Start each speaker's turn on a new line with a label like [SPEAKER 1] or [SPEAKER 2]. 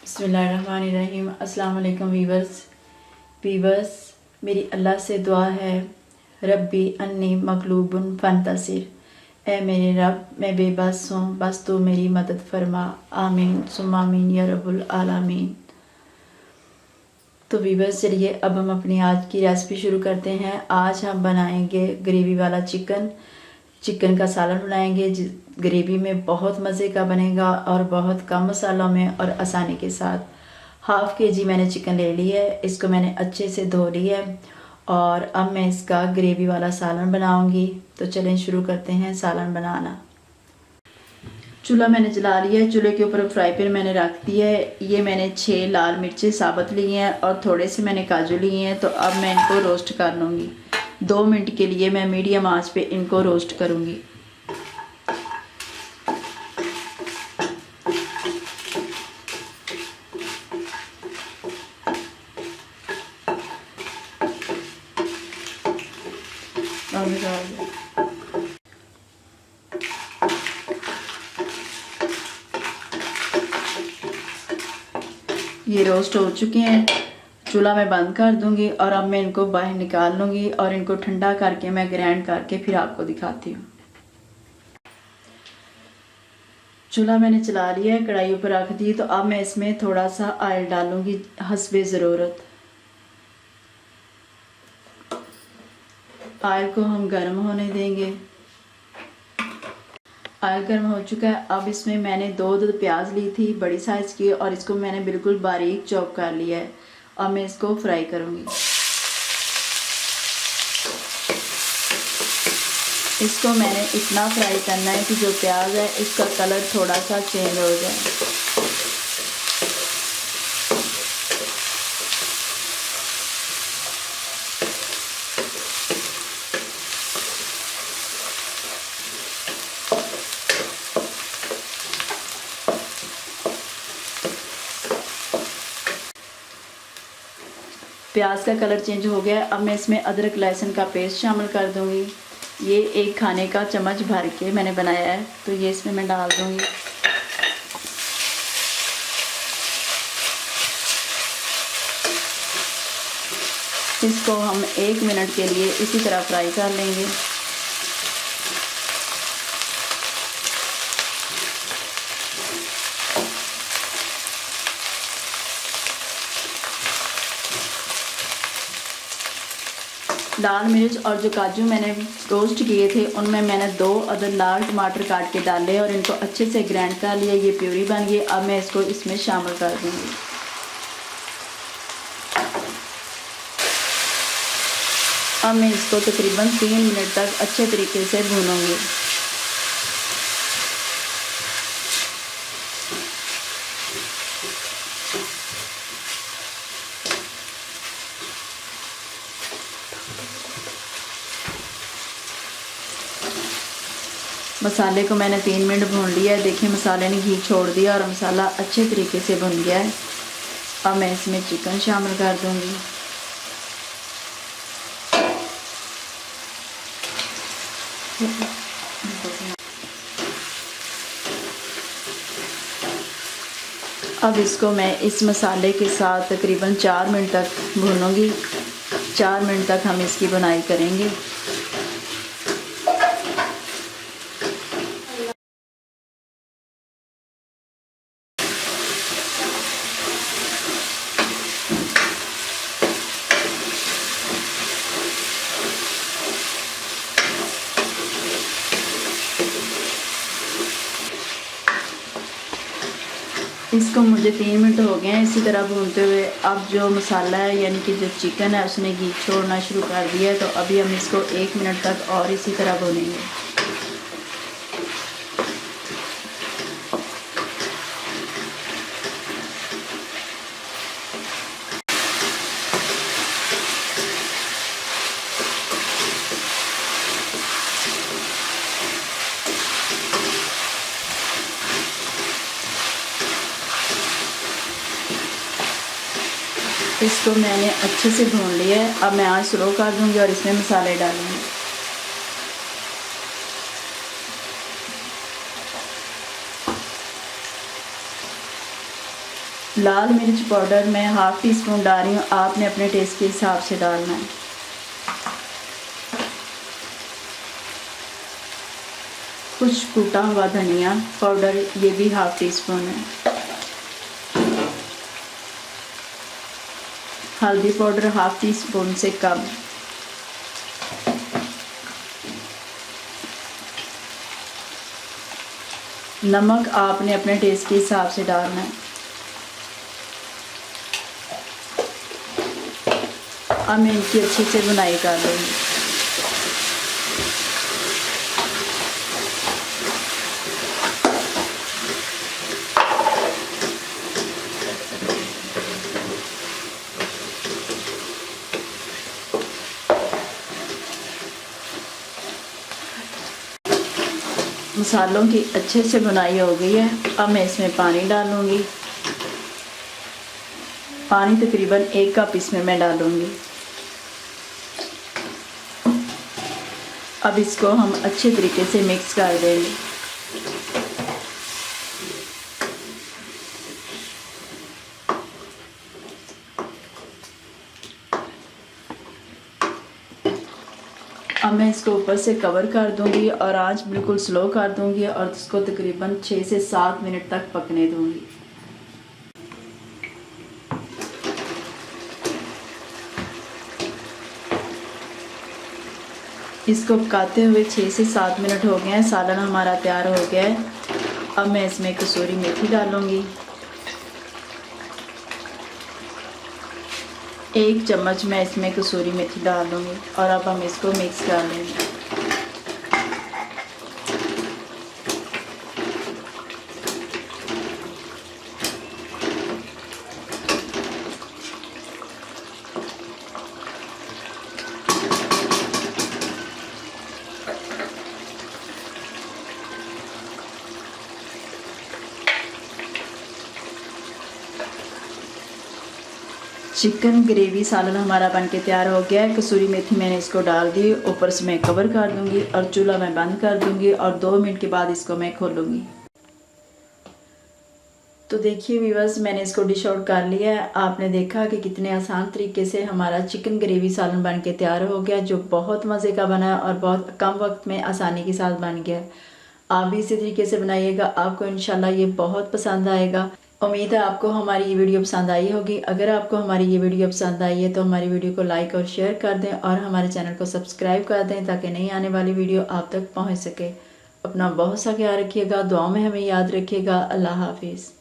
[SPEAKER 1] बिस्मिल्लाहिर्रहमानिर्रहीम। अस्सलाम वालेकुम वीवर्स, मेरी अल्लाह से दुआ है, रब्बी अन्नी मगलूबुन फंतसिर। ए मेरे रब, मैं बेबस हूँ, बस तू मेरी मदद फरमा। आमीन सुम्मा आमीन या रब्बुल आलमीन। तो वीवर्स, चलिए अब हम अपनी आज की रेसिपी शुरू करते हैं। आज हम बनाएंगे ग्रेवी वाला चिकन का सालन बनाएंगे। ग्रेवी में बहुत मज़े का बनेगा और बहुत कम मसालों में और आसानी के साथ। हाफ़ केजी मैंने चिकन ले ली है, इसको मैंने अच्छे से धो लिया है और अब मैं इसका ग्रेवी वाला सालन बनाऊंगी। तो चलें शुरू करते हैं सालन बनाना। चूल्हा मैंने जला लिया है, चूल्हे के ऊपर फ्राई पैन मैंने रख दिया है। ये मैंने 6 लाल मिर्चें साबुत ली हैं और थोड़े से मैंने काजू लिए हैं। तो अब मैं इनको रोस्ट कर लूँगी। 2 मिनट के लिए मैं मीडियम आंच पे इनको रोस्ट करूँगी। ये रोस्ट हो चुके हैं, चूल्हा मैं बंद कर दूंगी और अब मैं इनको बाहर निकाल लूँगी और इनको ठंडा करके मैं ग्राइंड करके फिर आपको दिखाती हूँ। चूल्हा मैंने चला लिया है, कढ़ाई ऊपर रख दी। तो अब मैं इसमें थोड़ा सा ऑयल डालूँगी हस्बे ज़रूरत। ऑयल को हम गर्म होने देंगे। ऑयल गर्म हो चुका है। अब इसमें मैंने 2 प्याज ली थी बड़ी साइज़ की और इसको मैंने बिल्कुल बारीक चॉप कर लिया है। अब मैं इसको फ्राई करूँगी। इसको मैंने इतना फ्राई करना है कि जो प्याज है इसका कलर थोड़ा सा चेंज हो जाए। प्याज का कलर चेंज हो गया है। अब मैं इसमें अदरक लहसुन का पेस्ट शामिल कर दूंगी। ये 1 खाने का चम्मच भर के मैंने बनाया है, तो ये इसमें मैं डाल दूंगी। इसको हम 1 मिनट के लिए इसी तरह फ्राई कर लेंगे। लाल मिर्च और जो काजू मैंने रोस्ट किए थे उनमें मैंने 2 अदद लाल टमाटर काट के डाले और इनको अच्छे से ग्राइंड कर लिया। ये प्यूरी बन गई। अब मैं इसको इसमें शामिल कर दूंगी। अब मैं इसको तकरीबन 3 मिनट तक अच्छे तरीके से भूनूंगी। मसाले को मैंने 3 मिनट भून लिया है। देखिए मसाले ने घी छोड़ दिया और मसाला अच्छे तरीके से भुन गया है। अब मैं इसमें चिकन शामिल कर दूंगी। अब इसको मैं इस मसाले के साथ तकरीबन 4 मिनट तक भूनूंगी। 4 मिनट तक हम इसकी बुनाई करेंगे। इसको मुझे 3 मिनट हो गए हैं इसी तरह भूनते हुए। अब जो मसाला है यानी कि जो चिकन है उसने घी छोड़ना शुरू कर दिया है। तो अभी हम इसको 1 मिनट तक और इसी तरह भूनेंगे। इसको मैंने अच्छे से भून लिया है। अब मैं आंच स्लो कर दूंगी और इसमें मसाले डालूंगी। लाल मिर्च पाउडर मैं हाफ़ टी स्पून डाल रही हूँ, आपने अपने टेस्ट के हिसाब से डालना है। कुछ कूटा हुआ धनिया पाउडर, ये भी हाफ़ टी स्पून है। हल्दी पाउडर हाफ़ टी स्पून से कम। नमक आपने अपने टेस्ट के हिसाब से डालना है। अब मैं इनकी अच्छे से बुनाई कर लूँगी। मसालों की अच्छे से बुनाई हो गई है। अब मैं इसमें पानी डालूँगी। पानी तकरीबन 1 कप इसमें मैं डालूँगी। अब इसको हम अच्छे तरीके से मिक्स कर देंगे। अब मैं इसको ऊपर से कवर कर दूंगी और आंच बिल्कुल स्लो कर दूंगी और इसको तकरीबन 6 से 7 मिनट तक पकने दूंगी। इसको पकाते हुए 6 से 7 मिनट हो गए हैं। सालन हमारा तैयार हो गया है। अब मैं इसमें कसूरी मेथी डालूंगी। 1 चम्मच मैं इसमें कसूरी मेथी डाल दूंगी और अब हम इसको मिक्स कर लेंगे। चिकन ग्रेवी सालन हमारा बनके तैयार हो गया है। कसूरी मेथी मैंने इसको डाल दी, ऊपर से मैं कवर कर दूंगी और चूल्हा मैं बंद कर दूंगी और 2 मिनट के बाद इसको मैं खोलूंगी। तो देखिए व्यूअर्स, मैंने इसको डिश आउट कर लिया है। आपने देखा कि कितने आसान तरीके से हमारा चिकन ग्रेवी सालन बन के तैयार हो गया, जो बहुत मज़े का बना है और बहुत कम वक्त में आसानी के साथ बन गया। आप भी इसी तरीके से बनाइएगा, आपको इंशाल्लाह ये बहुत पसंद आएगा। उम्मीद है आपको हमारी ये वीडियो पसंद आई होगी। अगर आपको हमारी ये वीडियो पसंद आई है तो हमारी वीडियो को लाइक और शेयर कर दें और हमारे चैनल को सब्सक्राइब कर दें ताकि नई आने वाली वीडियो आप तक पहुंच सके। अपना बहुत सा ख्याल रखिएगा, दुआ में हमें याद रखिएगा। अल्लाह हाफिज़।